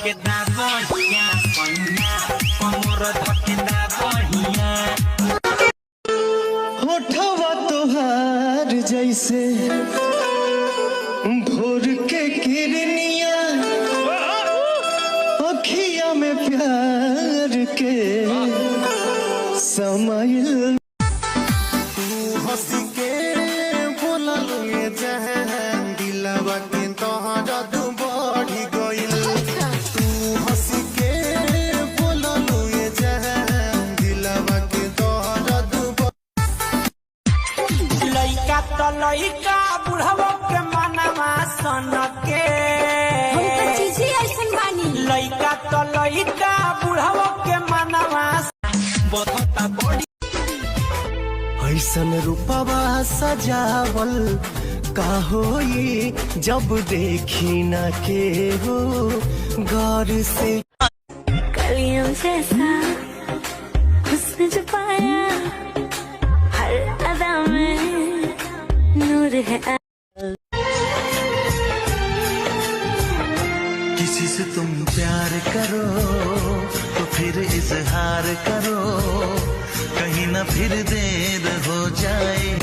धकेदा बढ़िया सैया कमर धकेदा बढ़िया होठवा तोहार जैसे भोर के किरनिया अखिया में प्यार के समाइल हंसी के बोलल जहां दिलवा के तोहरा तू बढ़ी गइल तू हंसी के बोलल जहां दिलवा के तोहरा तू लइका तो लइका बुढ़वा के मनवा सन के हम तो चीज़ी ऐसन बानी लइका तो लइका बुढ़वा के मनवा बता बड़ी ऐसन रूपवा सजावल का होई जब देखी न के हो गौर से कलियों जैसा हुस्न जो पाया हर अदा में नूर है। किसी से तुम प्यार करो तो फिर इजहार करो कहीं ना फिर देर हो जाए।